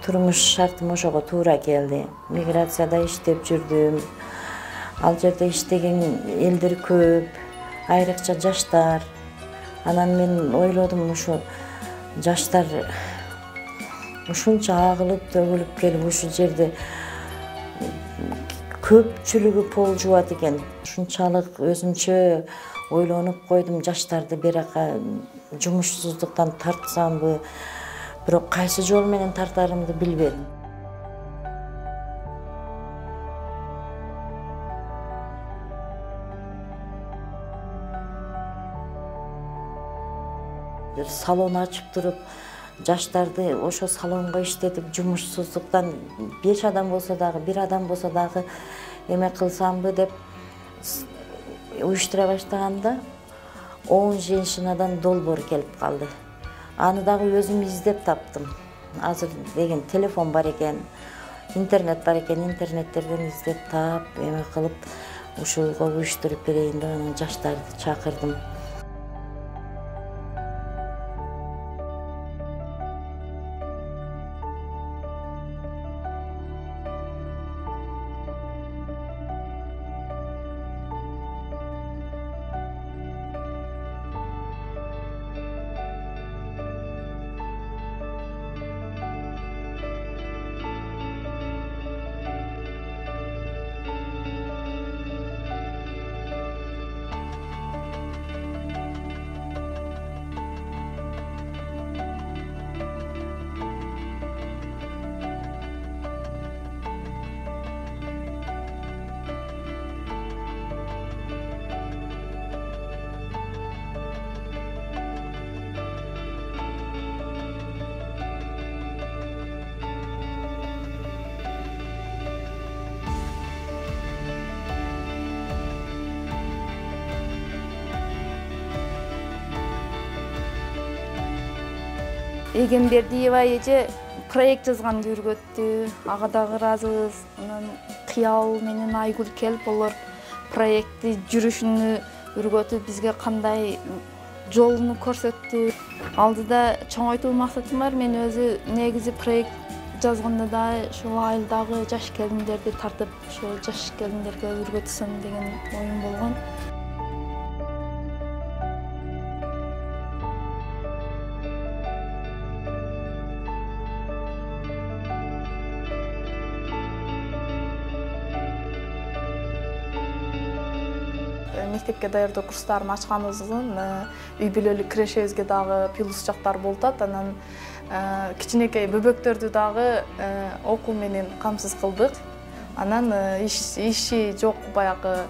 Turmuş şartım oşogo tuura keldi. Migratsiyada iштеп жүрдüm. Ал жерде иштеген элдер көп, айрыкча жаштар. Анан мен ойлодум, ушу жаштар ушунча агылып төгүлүп келип ушу жерде көпчүлүгү пол жуат экен. Ушунчалык өзүмчө ойлонуп койдум, жаштарды биракка жумушсуздуктан тартсамбы, бирок кайсы жол менен тартарымды билбедим. Салон ачып туруп, жаштарды ошо салонго иштетип, жумушсуздуктан 5 адам болсо дагы, 1 адам болсо дагы эме кылсамбы деп уюштура баштаганда 10 женщинадан долбоор келип калды. Аны дагы өзүм издеп таптым. Азыр деген телефон бар экен, интернет бар экен, интернеттерден издеп тап, эме кылып, ушуга уюштуруп берейин деп анан жаштарды чакырдым. Егембердиева эже проект жазганды үйрөттү. Ага дагы ыраазыбыз. Анан Кыял менен Айгүл келип, олар проектти жүрүшүнү үйрөтүп, бизге кандай жолуну көрсөттү. Алдыда чоңойтуу максатым бар. Мен өзү негизи проект жазганда да ошол айылдагы жаш келиндерди тартып, ошол жаш келиндерге үйрөтсөм деген оюм болгон. Мектепке даярдоо курстарын ачканыбыздан үй бүлөлүк кирешебизге дагы плюс жактар болуп атат. Анан кичинекей бөбөктөрдү дагы окуу менен камсыз кылдык. Анан иши жок баягы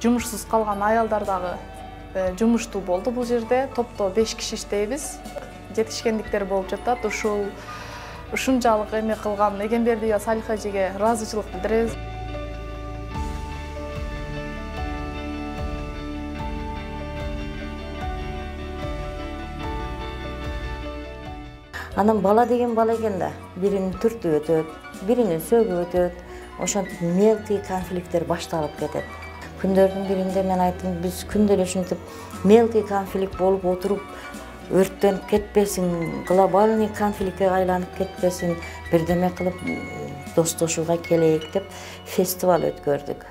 жумушсуз калган аялдар дагы жумуштуу болду бул жерде. Топто 5 киши иштейбиз. Жетишкендиктер болуп жатат. Ушунчалык эме кылган Егембердиева Салиха эжеге ыраазычылык билдиребиз. Анан бала деген бала экен да, бирини түртүп өтөт, бирини сөгүп өтөт. Ошентип мелкий конфликттер башталып кетет. Күндөрдүн биринде мен айттым, биз күндө эле ушинтип мелкий конфликт болуп отуруп өрттөнүп кетпесин, глобальный конфликтке айланып кетпесин, бирдеме кылып достошууга келейик деп фестиваль өткөрдүк.